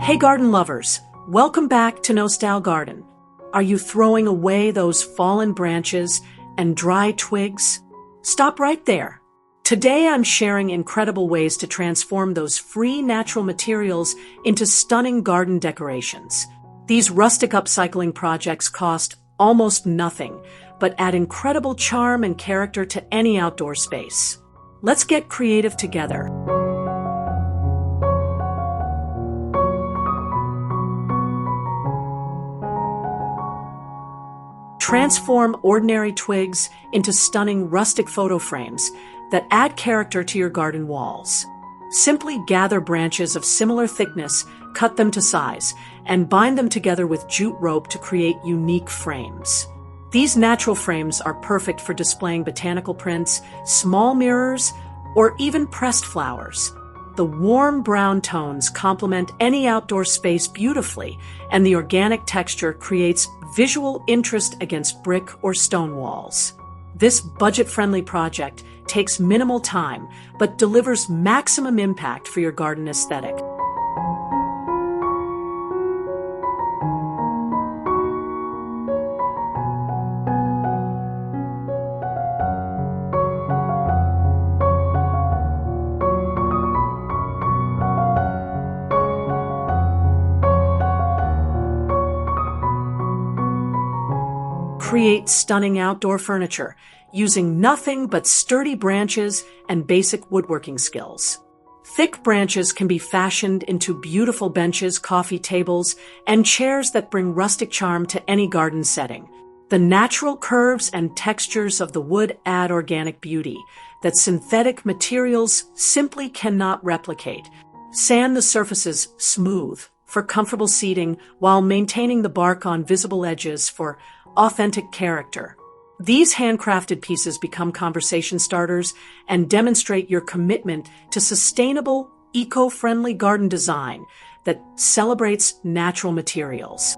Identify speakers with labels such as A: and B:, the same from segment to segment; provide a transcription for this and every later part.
A: Hey garden lovers, welcome back to Nostal Garden. Are you throwing away those fallen branches and dry twigs? Stop right there. Today I'm sharing incredible ways to transform those free natural materials into stunning garden decorations. These rustic upcycling projects cost almost nothing, but add incredible charm and character to any outdoor space. Let's get creative together. Transform ordinary twigs into stunning rustic photo frames that add character to your garden walls. Simply gather branches of similar thickness, cut them to size, and bind them together with jute rope to create unique frames. These natural frames are perfect for displaying botanical prints, small mirrors, or even pressed flowers. The warm brown tones complement any outdoor space beautifully, and the organic texture creates visual interest against brick or stone walls. This budget-friendly project takes minimal time, but delivers maximum impact for your garden aesthetic. Create stunning outdoor furniture using nothing but sturdy branches and basic woodworking skills. Thick branches can be fashioned into beautiful benches, coffee tables, and chairs that bring rustic charm to any garden setting. The natural curves and textures of the wood add organic beauty that synthetic materials simply cannot replicate. Sand the surfaces smooth for comfortable seating while maintaining the bark on visible edges for authentic character. These handcrafted pieces become conversation starters and demonstrate your commitment to sustainable, eco-friendly garden design that celebrates natural materials.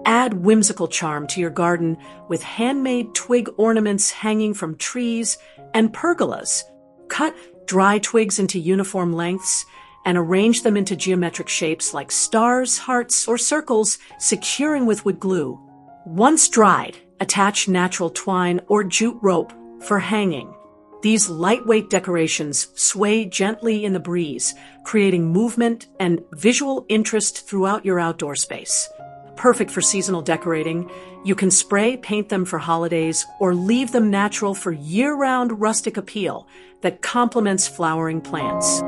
A: Add whimsical charm to your garden with handmade twig ornaments hanging from trees and pergolas. Cut dry twigs into uniform lengths and arrange them into geometric shapes like stars, hearts, or circles, securing with wood glue. Once dried, attach natural twine or jute rope for hanging. These lightweight decorations sway gently in the breeze, creating movement and visual interest throughout your outdoor space. Perfect for seasonal decorating, you can spray paint them for holidays or leave them natural for year-round rustic appeal that complements flowering plants.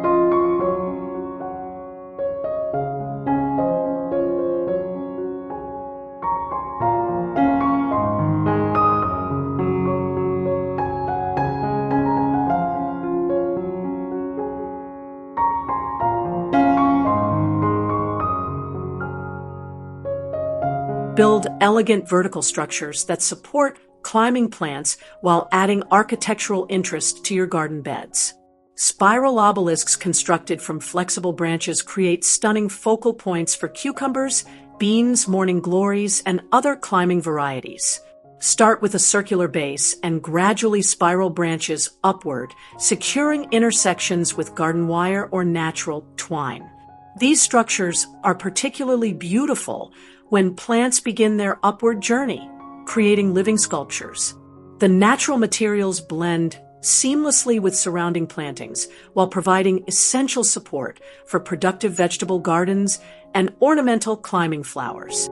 A: Build elegant vertical structures that support climbing plants while adding architectural interest to your garden beds. Spiral obelisks constructed from flexible branches create stunning focal points for cucumbers, beans, morning glories, and other climbing varieties. Start with a circular base and gradually spiral branches upward, securing intersections with garden wire or natural twine. These structures are particularly beautiful when plants begin their upward journey, creating living sculptures. The natural materials blend seamlessly with surrounding plantings while providing essential support for productive vegetable gardens and ornamental climbing flowers.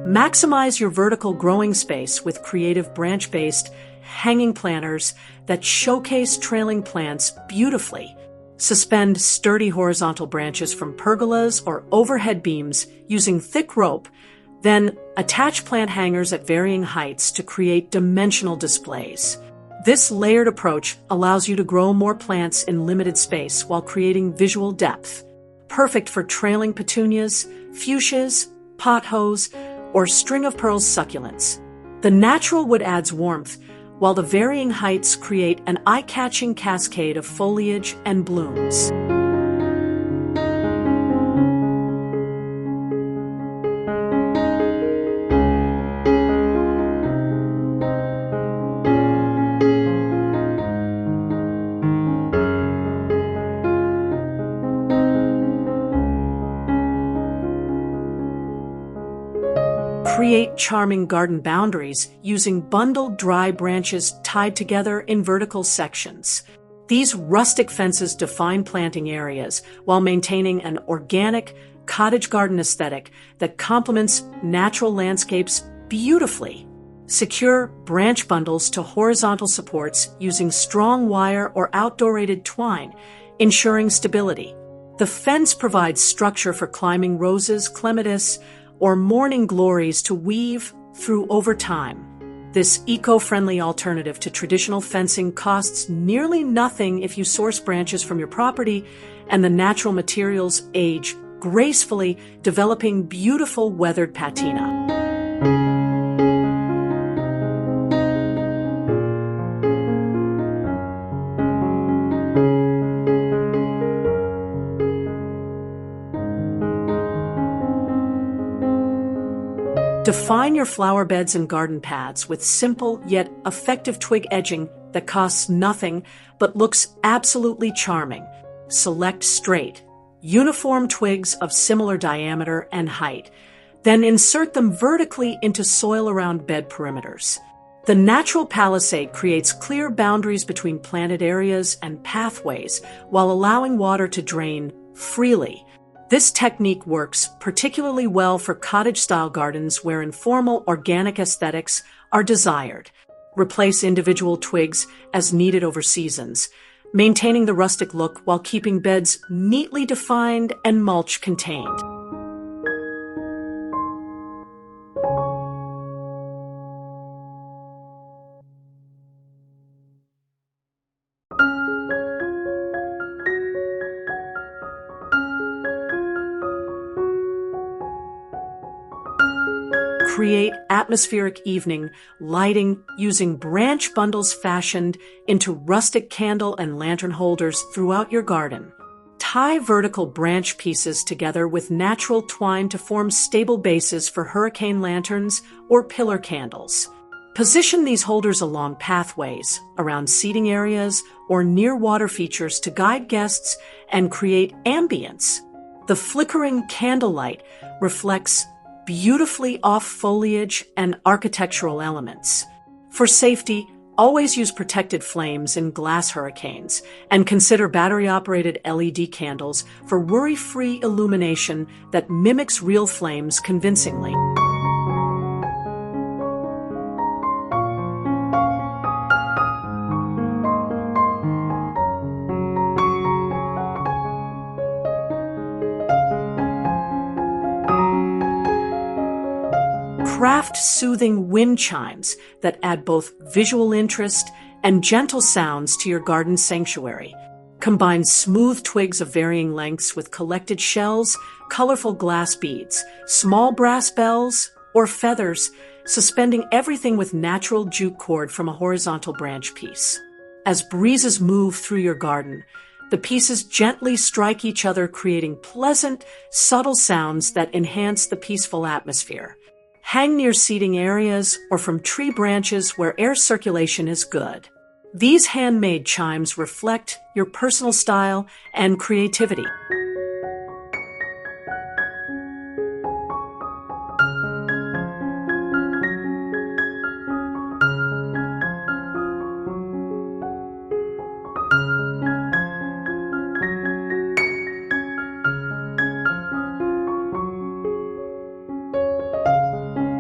A: Maximize your vertical growing space with creative branch-based hanging planters that showcase trailing plants beautifully. Suspend sturdy horizontal branches from pergolas or overhead beams using thick rope, then attach plant hangers at varying heights to create dimensional displays.
B: This layered approach allows you to grow more plants in limited space while creating visual depth. Perfect for trailing petunias, fuchsias, pothos, or string of pearls succulents. The natural wood adds warmth, while the varying heights create an eye-catching cascade of foliage and blooms. Create charming garden boundaries using bundled dry branches tied together in vertical sections. These rustic fences define planting areas while maintaining an organic, cottage garden aesthetic that complements natural landscapes beautifully. Secure branch bundles to horizontal supports using strong wire or outdoor-rated twine, ensuring stability. The fence provides structure for climbing roses, clematis, or morning glories to weave through over time. This eco-friendly alternative to traditional fencing costs nearly nothing if you source branches from your property, and the natural materials age gracefully, developing beautiful weathered patina. Define your flower beds and garden paths with simple yet effective twig edging that costs nothing but looks absolutely charming. Select straight, uniform twigs of similar diameter and height. Then insert them vertically into soil around bed perimeters. The natural palisade creates clear boundaries between planted areas and pathways while allowing water to drain freely. This technique works particularly well for cottage-style gardens where informal organic aesthetics are desired. Replace individual twigs as needed over seasons, maintaining the rustic look while keeping beds neatly defined and mulch contained. Create atmospheric evening lighting using branch bundles fashioned into rustic candle and lantern holders throughout your garden. Tie vertical branch pieces together with natural twine to form stable bases for hurricane lanterns or pillar candles. Position these holders along pathways, around seating areas, or near water features to guide guests and create ambience. The flickering candlelight reflects beautifully off foliage and architectural elements. For safety, always use protected flames in glass hurricanes and consider battery-operated LED candles for worry-free illumination that mimics real flames convincingly. Craft soothing wind chimes that add both visual interest and gentle sounds to your garden sanctuary. Combine smooth twigs of varying lengths with collected shells, colorful glass beads, small brass bells, or feathers, suspending everything with natural jute cord from a horizontal branch piece. As breezes move through your garden, the pieces gently strike each other, creating pleasant, subtle sounds that enhance the peaceful atmosphere. Hang near seating areas or from tree branches where air circulation is good. These handmade chimes reflect your personal style and creativity.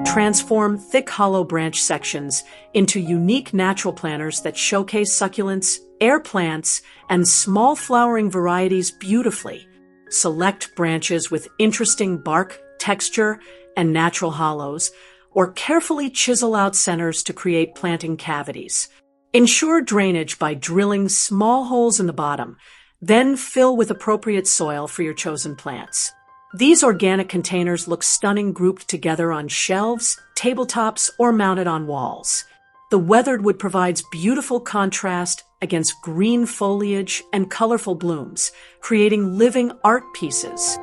B: Transform thick hollow branch sections into unique natural planters that showcase succulents, air plants, and small flowering varieties beautifully. Select branches with interesting bark texture and natural hollows, or carefully chisel out centers to create planting cavities.
A: Ensure drainage by drilling small holes in the bottom, then fill with appropriate soil for your chosen plants. These organic containers look stunning grouped together on shelves, tabletops, or mounted on walls. The weathered wood provides beautiful contrast against green foliage and colorful blooms, creating living art pieces.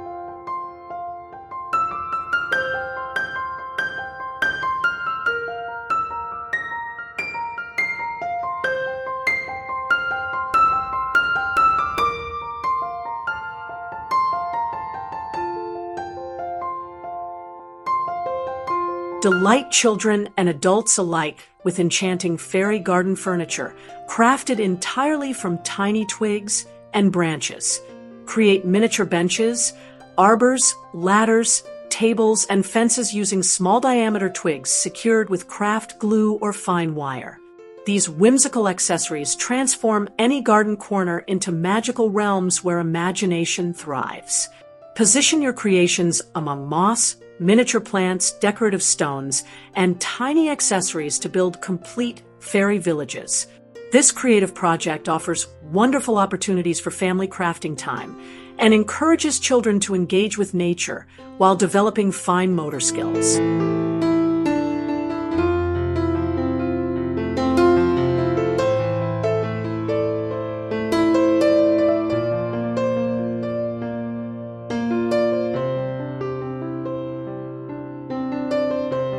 A: Delight children and adults alike with enchanting fairy garden furniture, crafted entirely from tiny twigs and branches. Create miniature benches, arbors, ladders, tables, and fences using small diameter twigs secured with craft glue or fine wire. These whimsical accessories transform any garden corner into magical realms where imagination thrives. Position your creations among moss, miniature plants, decorative stones, and tiny accessories to build complete fairy villages. This creative project offers wonderful opportunities for family crafting time and encourages children to engage with nature while developing fine motor skills.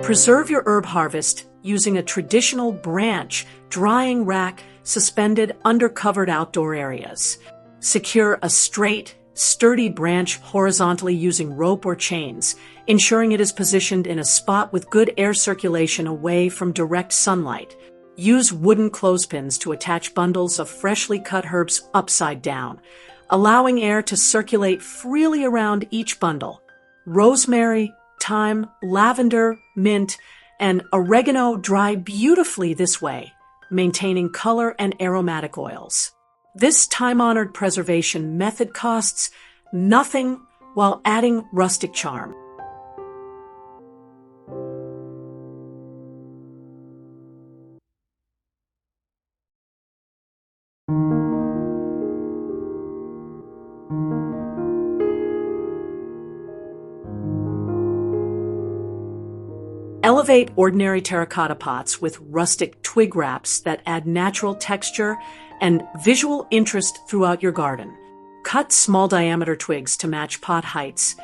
A: Preserve your herb harvest using a traditional branch drying rack suspended under covered outdoor areas. Secure a straight, sturdy branch horizontally using rope or chains, ensuring it is positioned in a spot with good air circulation away from direct sunlight. Use wooden clothespins to attach bundles of freshly cut herbs upside down, allowing air to circulate freely around each bundle. Rosemary, thyme, lavender, mint, and oregano dry beautifully this way, maintaining color and aromatic oils. This time-honored preservation method costs nothing while adding rustic charm. Elevate ordinary terracotta pots with rustic twig wraps that add natural texture and visual interest throughout your garden. Cut small diameter twigs to match pot heights,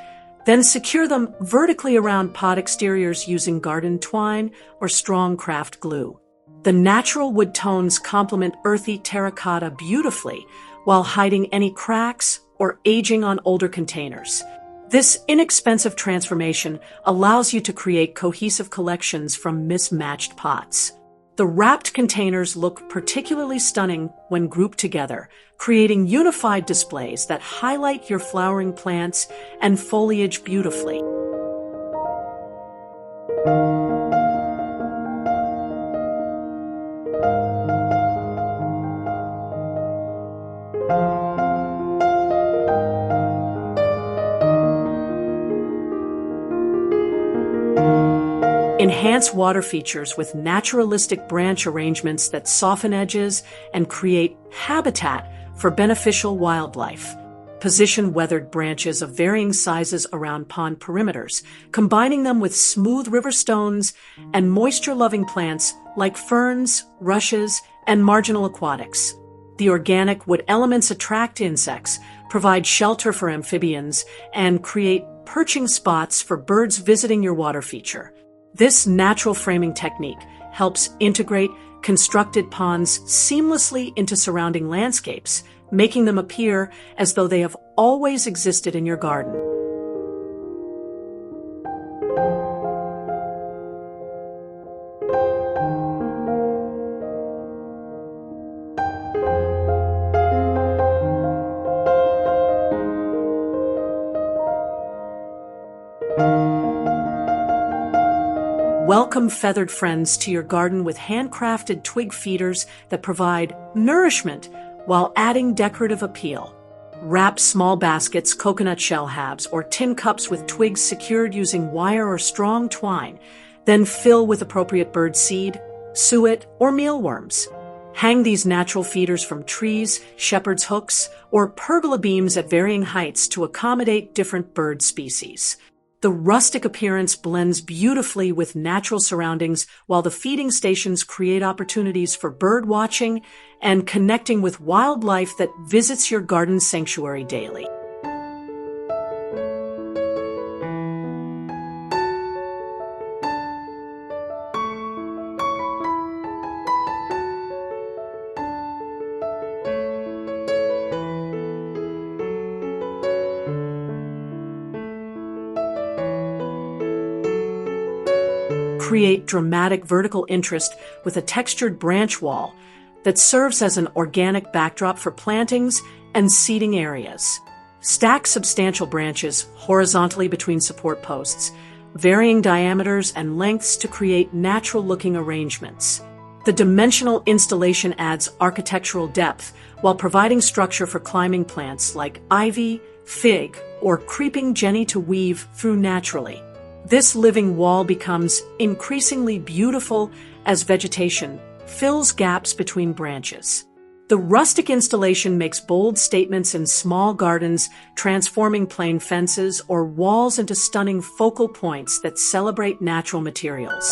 A: then secure them vertically around pot exteriors using garden twine or strong craft glue. The natural wood tones complement earthy terracotta beautifully while hiding any cracks or aging on older containers. This inexpensive transformation allows you to create cohesive collections from mismatched pots. The wrapped containers look particularly stunning when grouped together, creating unified displays that highlight your flowering plants and foliage beautifully. Enhance water features with naturalistic branch arrangements that soften edges and create habitat for beneficial wildlife. Position weathered branches of varying sizes around pond perimeters, combining them with smooth river stones and moisture-loving plants like ferns, rushes, and marginal aquatics. The organic wood elements attract insects, provide shelter for amphibians, and create perching spots for birds visiting your water feature. This natural framing technique helps integrate constructed ponds seamlessly into surrounding landscapes, making them appear as though they have always existed in your garden. Welcome feathered friends to your garden with handcrafted twig feeders that provide nourishment while adding decorative appeal. Wrap small baskets, coconut shell halves, or tin cups with twigs secured using wire or strong twine, then fill with appropriate bird seed, suet, or mealworms. Hang these natural feeders from trees, shepherd's hooks, or pergola beams at varying heights to accommodate different bird species. The rustic appearance blends beautifully with natural surroundings, while the feeding stations create opportunities for bird watching and connecting with wildlife that visits your garden sanctuary daily. Create dramatic vertical interest with a textured branch wall that serves as an organic backdrop for plantings and seating areas. Stack substantial branches horizontally between support posts, varying diameters and lengths to create natural-looking arrangements. The dimensional installation adds architectural depth while providing structure for climbing plants like ivy, fig, or creeping jenny to weave through naturally. This living wall becomes increasingly beautiful as vegetation fills gaps between branches. The rustic installation makes bold statements in small gardens, transforming plain fences or walls into stunning focal points that celebrate natural materials.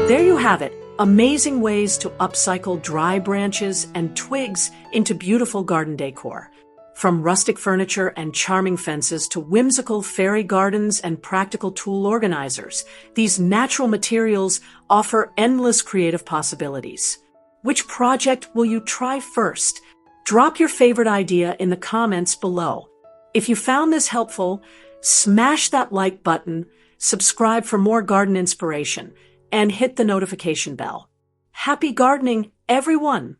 A: There you have it, amazing ways to upcycle dry branches and twigs into beautiful garden decor. From rustic furniture and charming fences to whimsical fairy gardens and practical tool organizers, these natural materials offer endless creative possibilities. Which project will you try first? Drop your favorite idea in the comments below. If you found this helpful, smash that like button, subscribe for more garden inspiration, and hit the notification bell. Happy gardening, everyone!